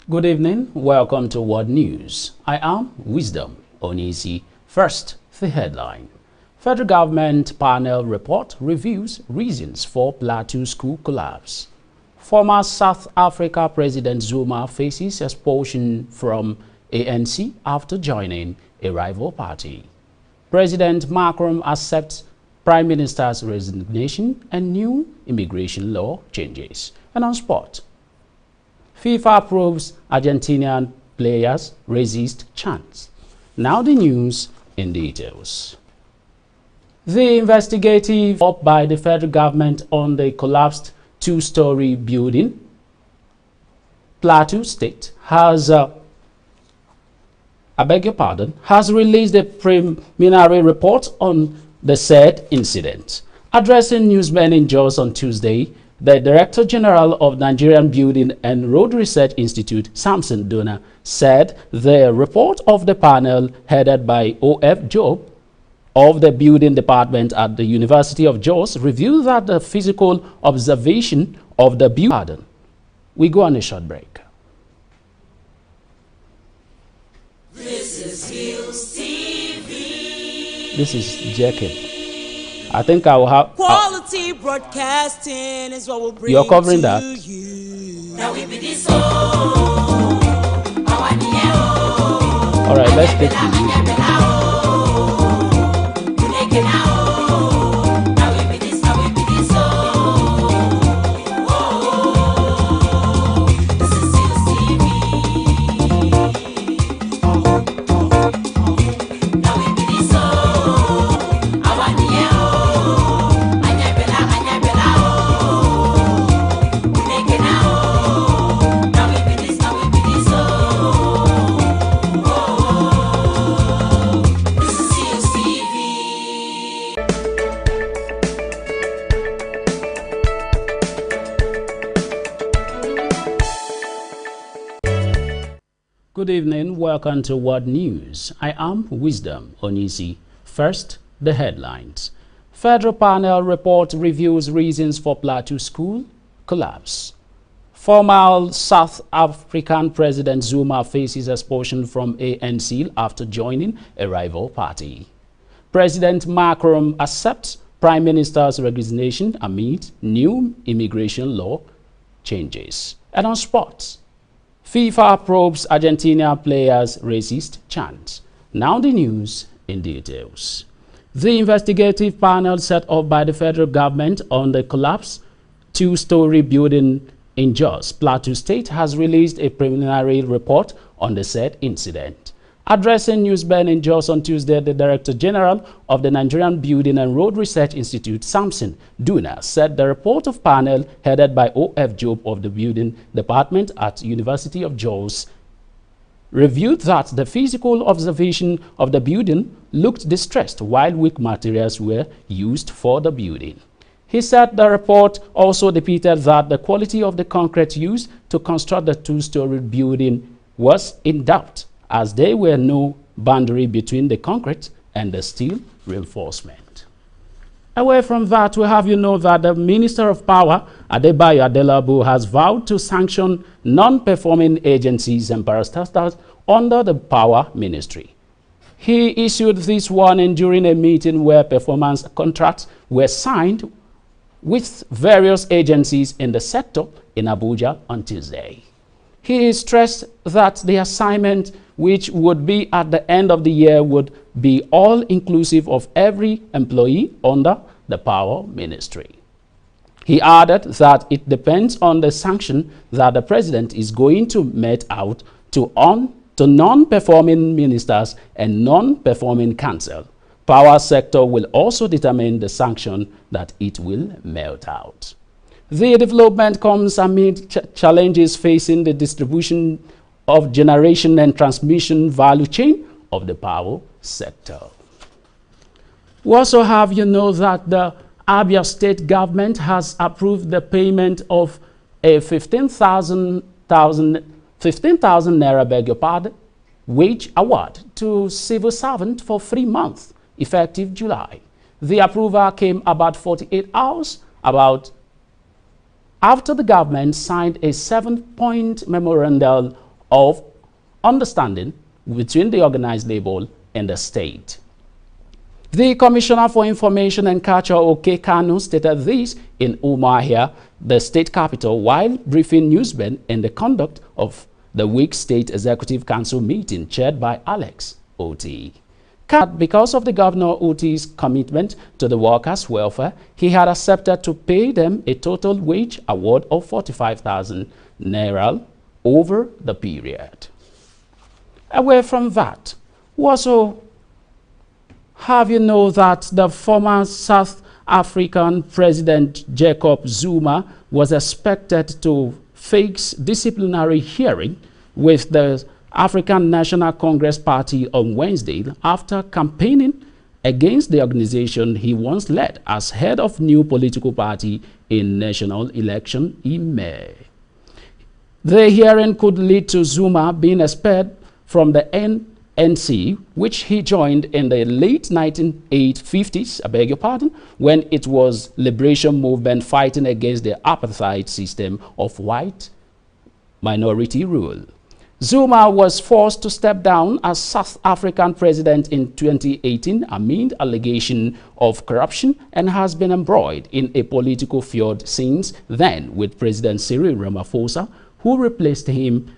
Good evening. Welcome to World News. I am Wisdom Onisi. First, the headline. Federal government panel report reviews reasons for Plateau school collapse. Former South Africa President Zuma faces expulsion from ANC after joining a rival party. President Macron accepts Prime Minister's resignation and new immigration law changes. And on sport, FIFA probes Argentinian players resist chants. Now the news in details. The investigative up by the federal government on the collapsed two-story building, Plateau State, has released a preliminary report on the said incident. Addressing newsmen in Jos on Tuesday, the Director General of Nigerian Building and Road Research Institute, Samson Duna, said the report of the panel headed by O.F. Job of the Building Department at the University of Jos revealed that the physical observation of the building. We go on a short break. This is Hillstv. This is Jacob. I think I will have quality broadcasting is what we'll bring. You're covering that. You. Now we be this All right, let's take the music. Good evening. Welcome to World News. I am Wisdom Onisi. First, the headlines. Federal panel report reviews reasons for Plateau school collapse. Former South African President Zuma faces expulsion from ANC after joining a rival party. President Macron accepts Prime Minister's resignation amid new immigration law changes. And on sports, FIFA probes Argentina players resist chants. Now the news in details. The investigative panel set up by the federal government on the collapsed two-story building in Jos, Plateau State, has released a preliminary report on the said incident. Addressing newsmen in Jos on Tuesday, the Director General of the Nigerian Building and Road Research Institute, Samson Duna, said the report of panel headed by O.F. Job of the Building Department at University of Jos reviewed that the physical observation of the building looked distressed while weak materials were used for the building. He said the report also depicted that the quality of the concrete used to construct the two-story building was in doubt, as there were no boundary between the concrete and the steel reinforcement. Away from that, we have you know that the Minister of Power, Adebayo Adelabu, has vowed to sanction non-performing agencies and parastatals under the Power Ministry. He issued this warning during a meeting where performance contracts were signed with various agencies in the sector in Abuja on Tuesday. He stressed that the assignment, which would be at the end of the year, would be all-inclusive of every employee under the Power Ministry. He added that it depends on the sanction that the President is going to mete out to non-performing ministers and non-performing council. Power sector will also determine the sanction that it will mete out. The development comes amid challenges facing the distribution of generation and transmission value chain of the power sector. We also have you know that the Abuja state government has approved the payment of a 15,000 naira wage award to civil servant for 3 months effective July. The approval came about 48 hours after the government signed a 7-point memorandum of understanding between the organized labor and the state. The Commissioner for Information and Culture, OK Kanu, stated this in Umuahia, the state capital, while briefing newsmen in the conduct of the week State Executive Council meeting chaired by Alex Oti. Because of the Governor Oti's commitment to the workers' welfare, he had accepted to pay them a total wage award of 45,000 naira over the period. Away from that, also have you know that the former South African President Jacob Zuma was expected to face disciplinary hearing with the African National Congress Party on Wednesday after campaigning against the organization he once led as head of new political party in national election in May. The hearing could lead to Zuma being expelled from the NC, which he joined in the late 1950s, I beg your pardon, when it was liberation movement fighting against the apartheid system of white minority rule. Zuma was forced to step down as South African president in 2018 amid allegation of corruption and has been embroiled in a political feud since then with President Cyril Ramaphosa, who replaced him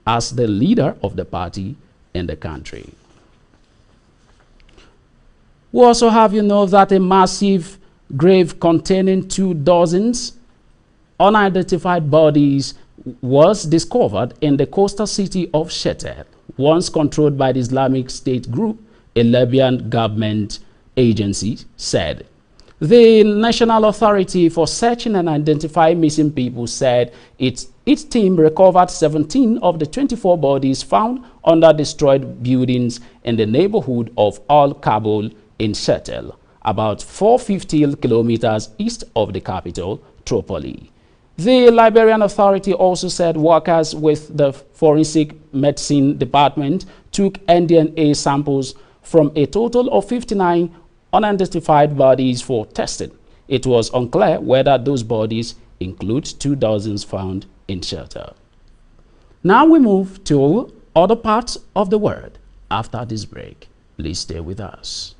as the leader of the party in the country. We also have you know that a massive grave containing 2 dozen unidentified bodies was discovered in the coastal city of Shetel, once controlled by the Islamic State group, a Libyan government agency said. The National Authority for Searching and Identifying Missing People said its team recovered 17 of the 24 bodies found under destroyed buildings in the neighborhood of Al Kabul in Shetel, about 450 kilometers east of the capital, Tripoli. The Liberian Authority also said workers with the Forensic Medicine Department took DNA samples from a total of 59 unidentified bodies for testing. It was unclear whether those bodies include 2 dozen found in shelter. Now we move to other parts of the world. After this break, please stay with us.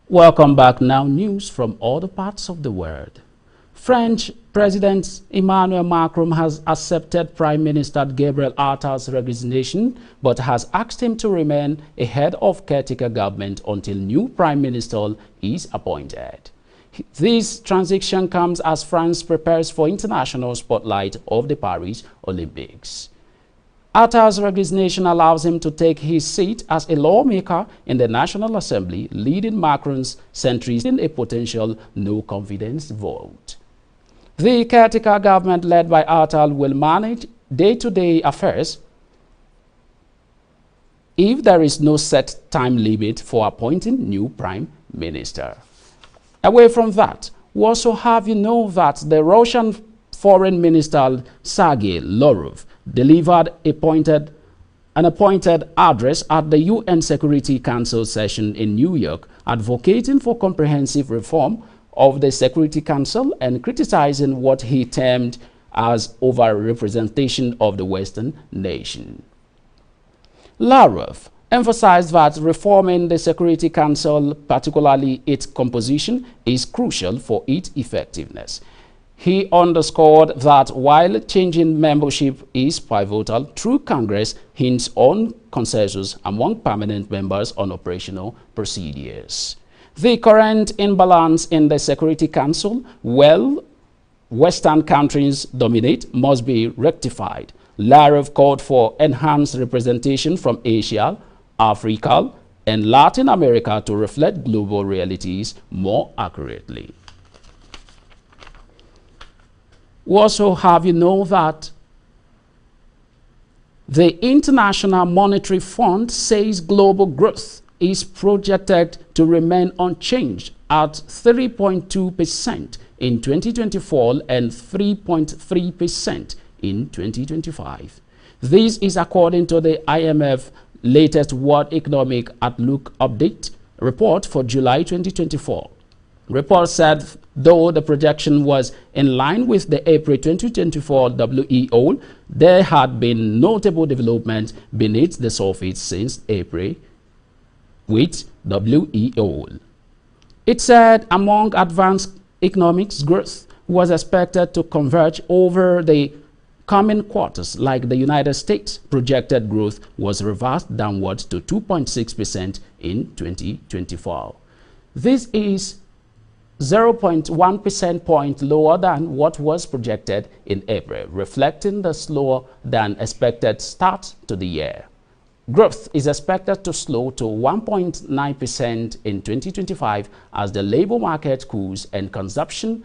Welcome back. Now news from other parts of the world. French President Emmanuel Macron has accepted Prime Minister Gabriel Attal's resignation, but has asked him to remain a head of caretaker government until new Prime Minister is appointed. This transition comes as France prepares for international spotlight of the Paris Olympics. Attal's resignation allows him to take his seat as a lawmaker in the National Assembly, leading Macron's centrist in a potential no-confidence vote. The caretaker government led by Attal will manage day-to-day affairs if there is no set time limit for appointing new prime minister. Away from that, we also have you know that the Russian Foreign Minister Sergei Lavrov delivered an appointed address at the UN Security Council session in New York, advocating for comprehensive reform of the Security Council and criticizing what he termed as over-representation of the Western nation. Lavrov emphasized that reforming the Security Council, particularly its composition, is crucial for its effectiveness. He underscored that while changing membership is pivotal, true Congress hints on consensus among permanent members on operational procedures. The current imbalance in the Security Council, well, Western countries dominate, must be rectified. Lavrov called for enhanced representation from Asia, Africa, and Latin America to reflect global realities more accurately. We also have you know that the International Monetary Fund says global growth is projected to remain unchanged at 3.2% in 2024 and 3.3% in 2025. This is according to the IMF latest World Economic Outlook Update report for July 2024. Report said though the projection was in line with the April 2024 WEO, there had been notable development beneath the surface since April with WEO. It said among advanced economics, growth was expected to converge over the coming quarters. Like the United States, projected growth was reversed downwards to 2.6% in 2024. This is 0.1 percentage point lower than what was projected in April, reflecting the slower than expected start to the year. Growth is expected to slow to 1.9% in 2025 as the labor market cools and consumption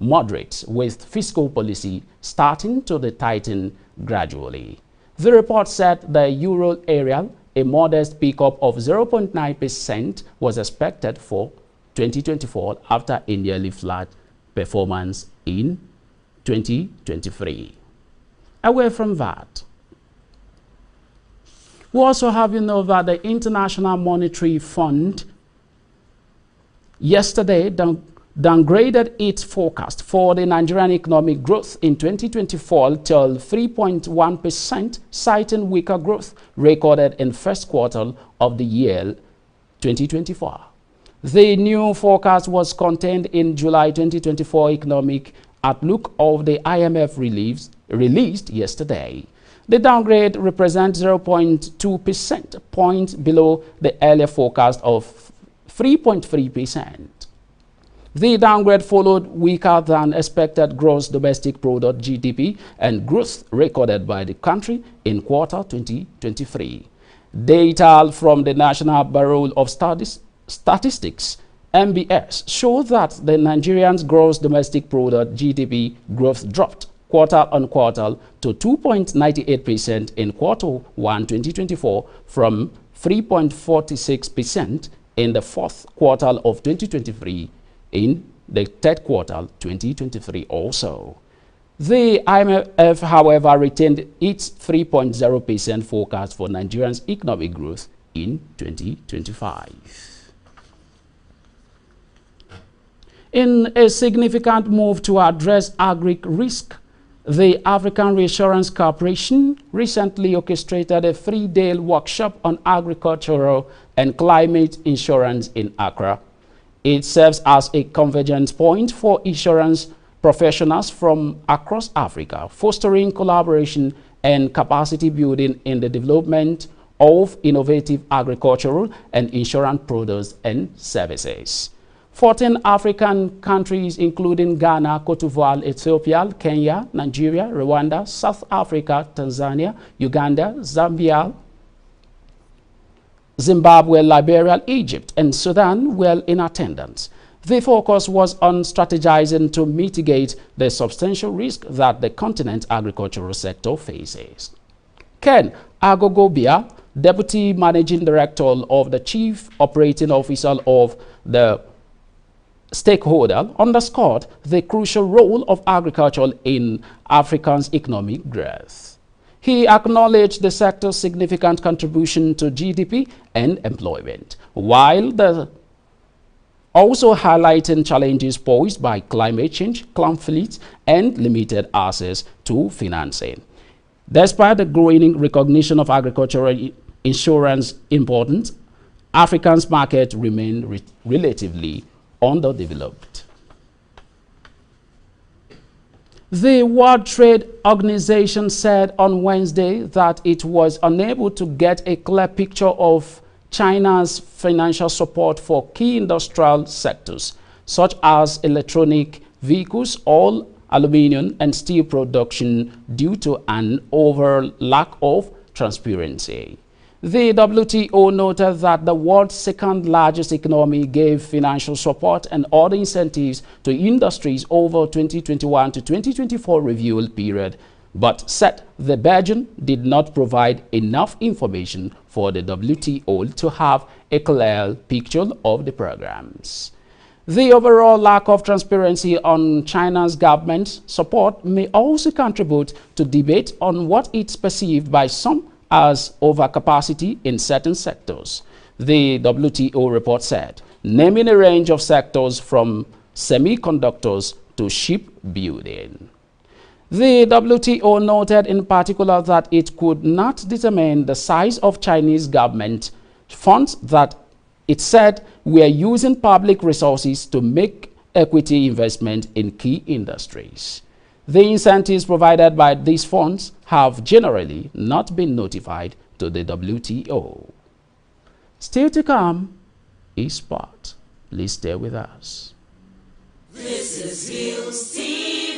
moderates, with fiscal policy starting to tighten gradually. The report said the euro area, a modest pickup of 0.9% was expected for 2024 after a nearly flat performance in 2023. Away from that, we also have you know that the International Monetary Fund yesterday downgraded its forecast for the Nigerian economic growth in 2024 till 3.1%, citing weaker growth recorded in first quarter of the year 2024. The new forecast was contained in July 2024 economic outlook of the IMF released yesterday. The downgrade represents 0.2% point below the earlier forecast of 3.3%. The downgrade followed weaker than expected gross domestic product (GDP) and growth recorded by the country in quarter 2023. Data from the National Bureau of Statistics (NBS) show that the Nigerian's gross domestic product (GDP) growth dropped quarter on quarter to 2.98% in quarter 1 2024 from 3.46% in the fourth quarter of 2023 in the third quarter 2023 also. The IMF, however, retained its 3.0% forecast for Nigeria's economic growth in 2025. In a significant move to address agri-risk, the African Reinsurance Corporation recently orchestrated a 3-day workshop on agricultural and climate insurance in Accra. It serves as a convergence point for insurance professionals from across Africa, fostering collaboration and capacity building in the development of innovative agricultural and insurance products and services. 14 African countries, including Ghana, Cote d'Ivoire, Ethiopia, Kenya, Nigeria, Rwanda, South Africa, Tanzania, Uganda, Zambia, Zimbabwe, Liberia, Egypt, and Sudan were in attendance. The focus was on strategizing to mitigate the substantial risk that the continent's agricultural sector faces. Ken Agogobia, Deputy Managing Director of the Chief Operating Officer of the stakeholder, underscored the crucial role of agriculture in Africa's economic growth. He acknowledged the sector's significant contribution to GDP and employment, while also highlighting challenges posed by climate change, conflicts, and limited access to financing. Despite the growing recognition of agricultural insurance importance, Africa's market remain relatively underdeveloped. The World Trade Organization said on Wednesday that it was unable to get a clear picture of China's financial support for key industrial sectors, such as electronic vehicles, oil, aluminium, and steel production due to an overall lack of transparency. The WTO noted that the world's second largest economy gave financial support and other incentives to industries over 2021 to 2024 review period, but said the Beijing did not provide enough information for the WTO to have a clear picture of the programs. The overall lack of transparency on China's government support may also contribute to debate on what it's perceived by some as overcapacity in certain sectors. The WTO report said, naming a range of sectors from semiconductors to shipbuilding. The WTO noted in particular that it could not determine the size of Chinese government funds that it said were using public resources to make equity investment in key industries. The incentives provided by these funds have generally not been notified to the WTO. Still to come is sport. Please stay with us. This is Hillstv.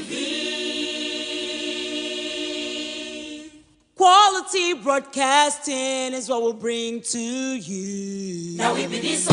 Quality broadcasting is what we'll bring to you. Now we be this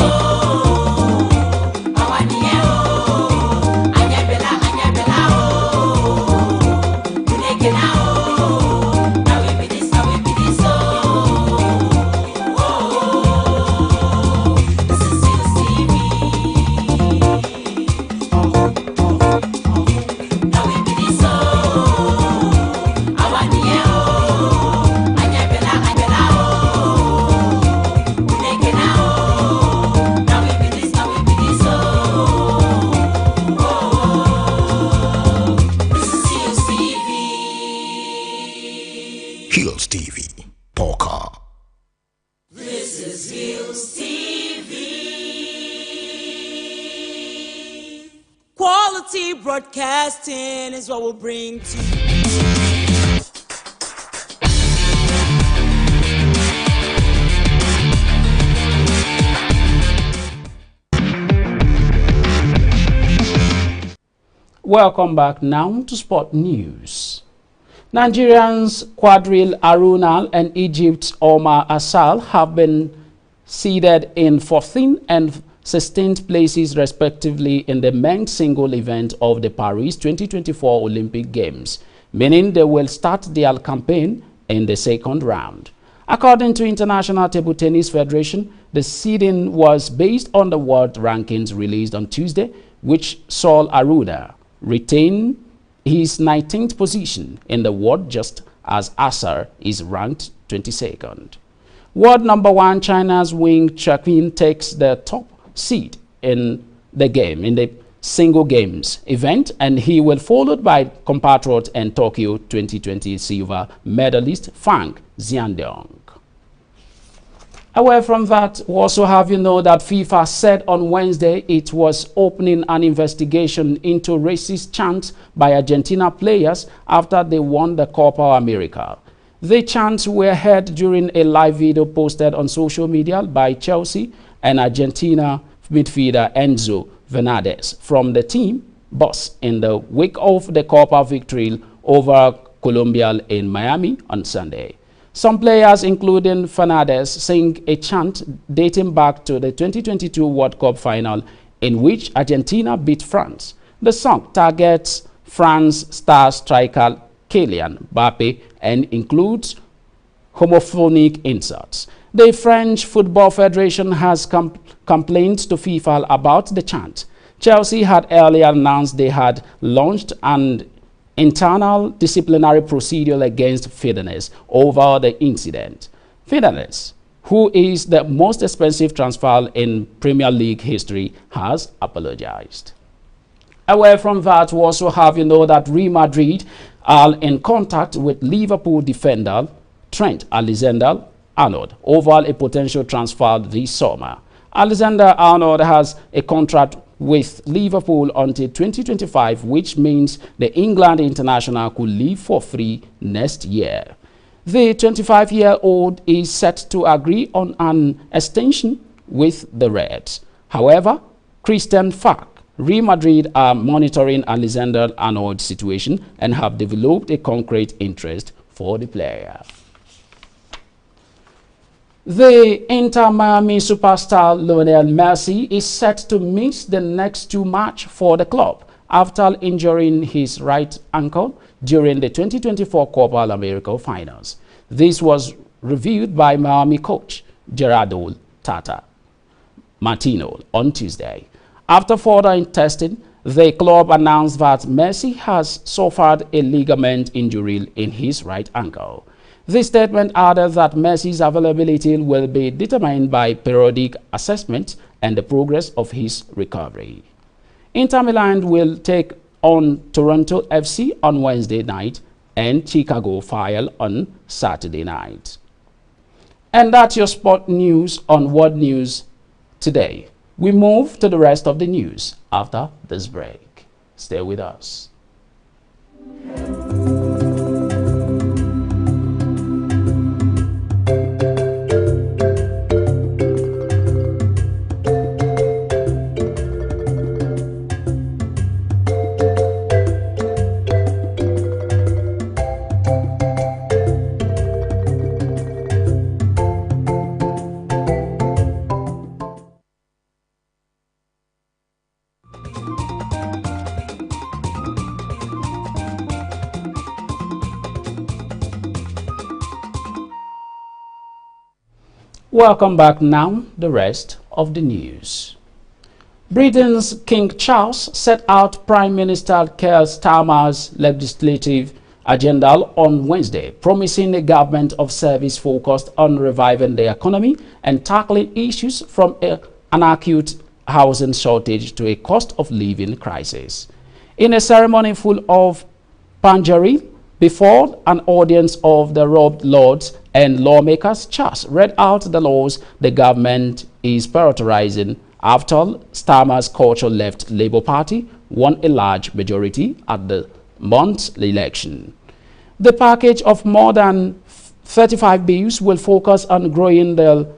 Hillstv, Polka. This is Hillstv. Quality broadcasting is what we'll bring to you. Welcome back now to sport news. Nigerians Quadril Arunal and Egypt's Omar Asal have been seeded in 14th and 16th places respectively in the men's single event of the Paris 2024 Olympic Games, meaning they will start their campaign in the second round. According to International Table Tennis Federation, the seeding was based on the world rankings released on Tuesday, which saw Aruna retain his 19th position in the world just as Asar is ranked 22nd. World number 1 China's Wing Chuqin takes the top seed in the single games event, and he will followed by compatriot and Tokyo 2020 silver medalist Fang Xiandong. Away from that, we also have you know that FIFA said on Wednesday it was opening an investigation into racist chants by Argentina players after they won the Copa America. The chants were heard during a live video posted on social media by Chelsea and Argentina midfielder Enzo Fernandez from the team bus in the wake of the Copa victory over Colombia in Miami on Sunday. Some players, including Fernandez, sang a chant dating back to the 2022 World Cup final in which Argentina beat France. The song targets France star striker Kylian Mbappe and includes homophobic insults. The French Football Federation has complained to FIFA about the chant. Chelsea had earlier announced they had launched an internal disciplinary procedure against Fernandez over the incident. Fernandez, who is the most expensive transfer in Premier League history, has apologized. Away from that, we also have you know that Real Madrid are in contact with Liverpool defender Trent Alexander-Arnold over a potential transfer this summer. Alexander-Arnold has a contract with Liverpool until 2025, which means the England international could leave for free next year. The 25-year-old is set to agree on an extension with the Reds. However, Christian Falk, Real Madrid are monitoring Alexander Arnold's situation and have developed a concrete interest for the player. The Inter Miami superstar Lionel Messi is set to miss the next two matches for the club after injuring his right ankle during the 2024 Copa America finals. This was revealed by Miami coach Gerardo Tata Martino on Tuesday. After further testing, the club announced that Messi has suffered a ligament injury in his right ankle. The statement added that Messi's availability will be determined by periodic assessment and the progress of his recovery. Inter Milan will take on Toronto FC on Wednesday night and Chicago Fire on Saturday night. And that's your sport news on World News today. We move to the rest of the news after this break. Stay with us. Welcome back now, the rest of the news. Britain's King Charles set out Prime Minister Keir Starmer's legislative agenda on Wednesday, promising a government of service focused on reviving the economy and tackling issues from an acute housing shortage to a cost of living crisis. In a ceremony full of panegyric before an audience of the robed lords and lawmakers, Charles read out the laws the government is prioritizing after Starmer's culture left Labour Party won a large majority at the month's election. The package of more than 35 bills will focus on growing the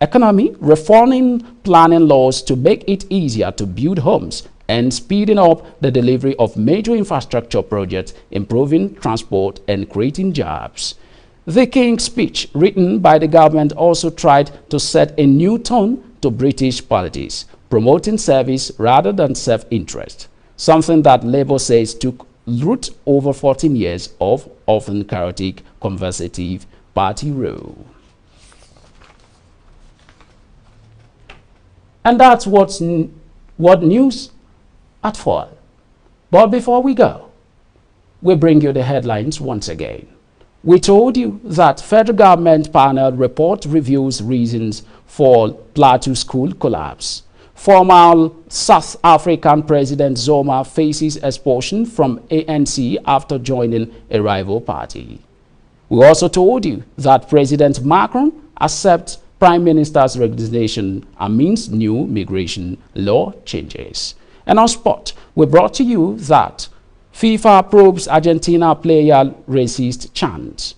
economy, reforming planning laws to make it easier to build homes, and speeding up the delivery of major infrastructure projects, improving transport and creating jobs. The King's speech, written by the government, also tried to set a new tone to British politics, promoting service rather than self-interest, something that Labour says took root over 14 years of often chaotic Conservative Party rule. And that's what news at 4. But before we go, we bring you the headlines once again. We told you that federal government panel report reviews reasons for Plateau school collapse. Former South African President Zuma faces expulsion from ANC after joining a rival party. We also told you that President Macron accepts Prime Minister's resignation amidst new migration law changes. And on sport, we brought to you that FIFA probes Argentina player racist chant.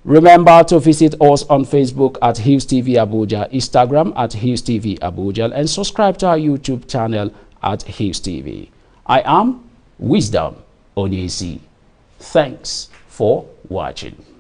Remember to visit us on Facebook at Hillstv Abuja, Instagram at Hillstv Abuja, and subscribe to our YouTube channel at Hillstv. I am Wisdom Onyesi. Thanks for watching.